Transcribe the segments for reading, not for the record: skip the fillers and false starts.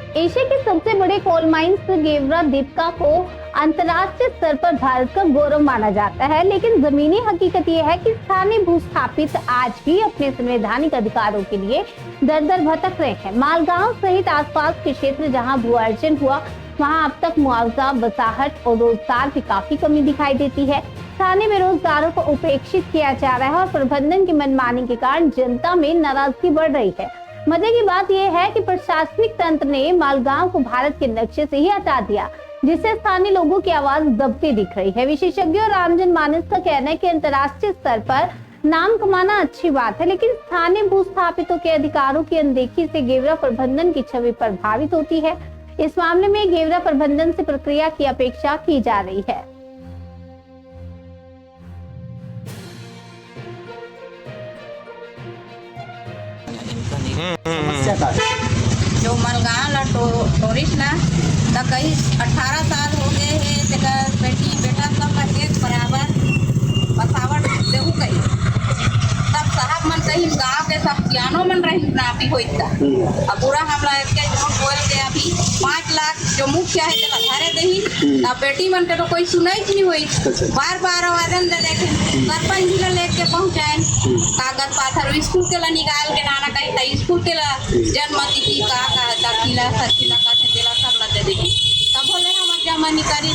Asia के सबसे बड़े कोल माइंस गेवरा दीपिका को अंतर्राष्ट्रीय स्तर पर भारत का गौरव माना जाता है, लेकिन जमीनी हकीकत यह है कि स्थानीय भूस्थापित आज भी अपने संवैधानिक अधिकारों के लिए दर दर भटक रहे हैं। मालगांव सहित आसपास के क्षेत्र जहां भू अर्जन हुआ, वहां अब तक मुआवजा, बसाहट और रोजगार की काफी कमी दिखाई देती है। स्थानीय बेरोजगारों को उपेक्षित किया जा रहा है और प्रबंधन की मनमानी के कारण जनता में नाराजगी बढ़ रही है। मजे की बात यह है कि प्रशासनिक तंत्र ने मालगांव को भारत के नक्शे से ही हटा दिया, जिससे स्थानीय लोगों की आवाज दबती दिख रही है। विशेषज्ञों और आमजन मानस का कहना है कि अंतर्राष्ट्रीय स्तर पर नाम कमाना अच्छी बात है, लेकिन स्थानीय भूस्थापितों के अधिकारों की अनदेखी से गेवरा प्रबंधन की छवि प्रभावित होती है। इस मामले में गेवरा प्रबंधन से प्रक्रिया की अपेक्षा की जा रही है। जो मालगांव ला टूरिस्ट ना तो कहीं 18 साल हो गए हैं, जगह बेटी बेटा सब का एक बराबर बसावट देहू कहीं तब साहब मन कहीं गाँव के सब सियानो मन रही नापी होता। अब पूरा हमला के झूठ बोल के अभी 5 लाख जो मुखिया है चला घरे दही तब बेटी मन के तो कोई सुनाई नहीं हुई। बार बार आवेदन दे देखे सरपंच जी ला लेके पहुँचाए कागज पाथर स्कूल के ला निकाल के नाना कहीं था स्कूल के ला जन्म तिथि का दाखिला सरकिला का देला सब ला दे देगी तब बोले हम जमा निकारी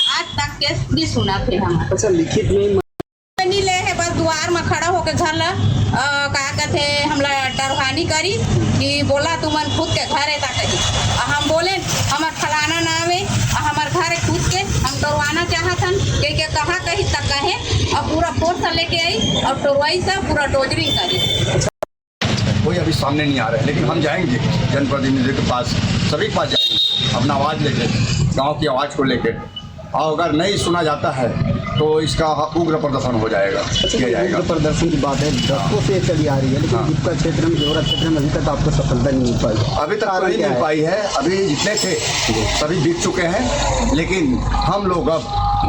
आज तक केस भी सुना थे हम। अच्छा, लिखित में नहीं ले है, बस द्वार में खड़ा होकर घर ला का कहते हमला डरवानी करी कि बोला तुमन खुद के घर है कही हम बोले हमार फलाना नाम है हमार घर है खुद के हम टोरवाना चाहतन के कहा कही तक कहे और पूरा फोर्स लेके आई और टोरवाई से पूरा डोजरिंग करी। कोई अभी सामने नहीं आ रहा है, लेकिन हम जाएंगे जनप्रतिनिधियों के पास, सभी के पास जाएंगे अपना आवाज़ लेके, गांव की आवाज़ को लेके, और अगर नहीं सुना जाता है तो इसका उग्र प्रदर्शन हो जाएगा, किया जाएगा। प्रदर्शन की बात है, दशकों से चली आ रही है, लेकिन दीपिका क्षेत्र में गेवरा क्षेत्र में अभी तक आपको सफलता नहीं मिल पाई। अभी तक नहीं मिल पाई है। अभी जितने थे सभी बिक चुके हैं, लेकिन हम लोग अब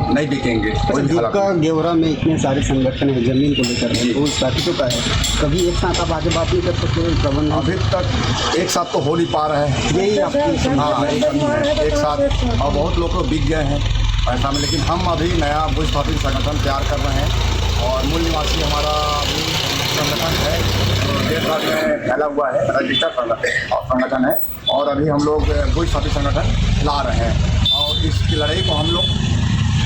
नहीं बिकेंगे। दीपिका गेवरा में इतने सारे संगठन है, जमीन को लेकर रोज काफी चुका है, कभी एक साथ आप आगे बात नहीं कर सकते प्रबंधन? अभी तक एक साथ तो हो नहीं पा रहे हैं, यही आपकी हाँ एक साथ, और बहुत लोग तो बिक गए हैं ऐसा में। लेकिन हम अभी नया भूस्थापित संगठन तैयार कर रहे हैं और मूल निवासी हमारा अभी संगठन है, देश भर में फैला हुआ है, रजिस्टर्ड संगठन है, और अभी हम लोग भूस्थापित संगठन ला रहे हैं और इस लड़ाई को हम लोग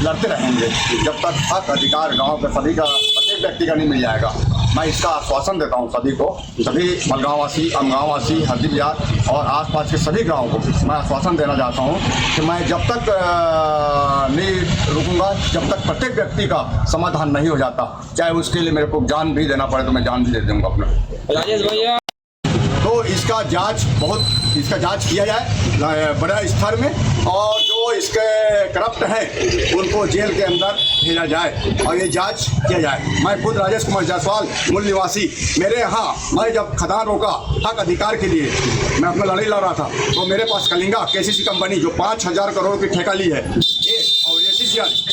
लड़ते रहेंगे जब तक हक अधिकार गांव के सभी का प्रत्येक व्यक्ति का नहीं मिल जाएगा। मैं इसका आश्वासन देता हूं सभी को, सभी मलगांव वासी, अमगांव वासी, हरदी बिहार और आसपास के सभी गाँव को मैं आश्वासन देना चाहता हूं कि मैं जब तक नहीं रुकूंगा जब तक प्रत्येक व्यक्ति का समाधान नहीं हो जाता, चाहे उसके लिए मेरे को जान भी देना पड़े तो मैं जान भी दे दूँगा अपना। राजेश भैया, तो इसका जांच किया जाए बड़े स्तर में, और जो इसके करप्ट हैं उनको जेल के अंदर भेजा जाए और ये जांच किया जाए। मैं खुद राजेश कुमार जायसवाल, मूल निवासी, मेरे यहाँ मैं जब खदान रोका हक अधिकार के लिए, मैं अपना लड़ाई लड़ रहा था, तो मेरे पास कलिंगा केसीसी कंपनी जो 5,000 करोड़ की ठेका ली है, ये और एसीसीएल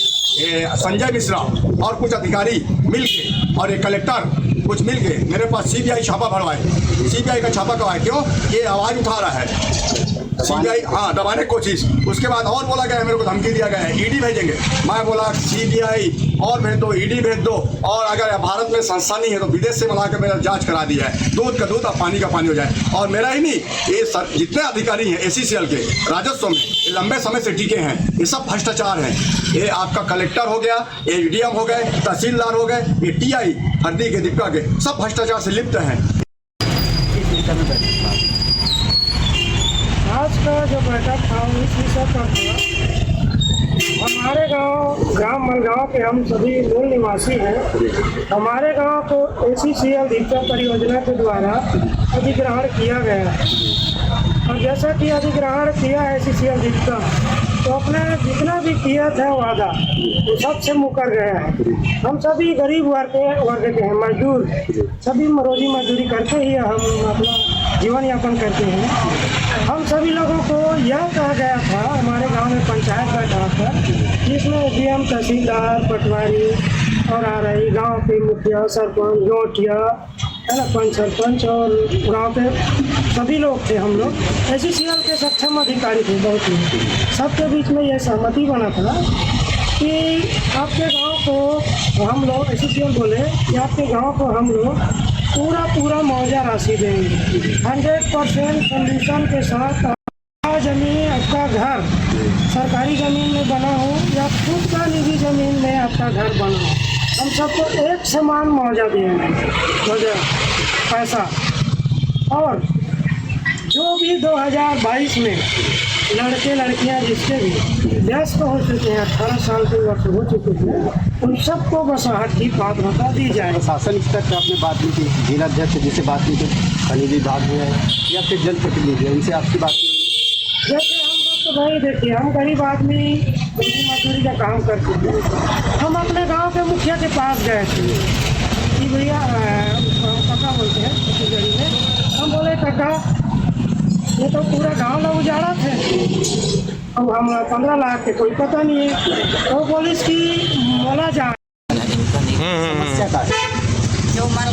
संजय मिश्रा और कुछ अधिकारी मिल के और एक कलेक्टर कुछ मिल के मेरे पास सीबीआई छापा भरवाए। सीबीआई का छापा करवाए, क्यों? ये आवाज़ उठा रहा है सीबीआई, हाँ, दबाने की कोशिश। उसके बाद और बोला गया है, मेरे को धमकी दिया गया है ईडी भेजेंगे। मैं बोला सीबीआई और भेज दो, ईडी भेज दो, और अगर भारत में संस्था नहीं है तो विदेश से मंगा के मेरा जांच करा दिया है, दूध का दूध और पानी का पानी हो जाए। और मेरा ही नहीं, ये जितने अधिकारी हैं एसीसीएल के राजस्व में ये लंबे समय से टिके हैं, ये सब भ्रष्टाचार हैं। ये आपका कलेक्टर हो गया, ये एडीएम हो गए, तहसीलदार हो गए, ये टीआई हरदी के दीपिका के, सब भ्रष्टाचार से लिप्त हैं। आज का जो बैठक था इस विषय पर था। हमारे ग्राम मलगांव के हम सभी मूल निवासी हैं। हमारे गांव को एसीसीएल दीपिका परियोजना के द्वारा अधिग्रहण किया गया है, और जैसा कि अधिग्रहण किया एसीसीएल दीपिका, तो अपने जितना भी किया था वादा वो सबसे मुकर गया है। हम सभी गरीब वर्ग के हैं, मजदूर, सभी रोजी मजदूरी करके ही हम अपना जीवन यापन करते हैं। हम सभी लोगों को यह कहा गया था, हमारे गांव में पंचायत बैठा था जिसमें डीएम, तहसीलदार, पटवारी और आरआई, गांव के मुखिया, सरपंच, जोटिया, है ना, पंच सरपंच और गांव के सभी लोग थे। हम लोग ACCL के सक्षम अधिकारी थे, बहुत ही सबके बीच में यह सहमति बना था कि आपके गांव को हम लोग, ACCL बोले कि आपके गांव को हम लोग पूरा मुआवजा राशि देंगे 100% सोल्यूशन के साथ। आपका जमीन, आपका घर सरकारी ज़मीन में बना हो या खुद का निजी ज़मीन में आपका घर बना हो, हम सबको एक समान मुआवजा देंगे, मुआवजा पैसा। और जो भी 2022 में लड़के लड़कियां जिसके भी व्यस्त हो चुके हैं, 18 साल के वर्ष हो चुके हैं, उन सबको बसाहट की पात्रता दी जाए। प्रशासन स्तर पर आपने बात की थी, जिलाध्यक्ष जिसे बात की थी, खनिज विभाग में है या फिर जनप्रतिनिधि है, उनसे आपकी बात की? जैसे हम लोग तो भाई देखिए, हम गरीब आदमी मजदूरी का काम करते हैं। हम अपने गांव के मुखिया के पास गए थे कि भैया काका बोलते हैं छत्तीसगढ़ी में, हम बोले काका ये तो पूरा गांव लोग उजाड़ा थे, अब हम 15 लाख के कोई पता नहीं है। तो पुलिस की बोला जाए समस्या का है जो मलगा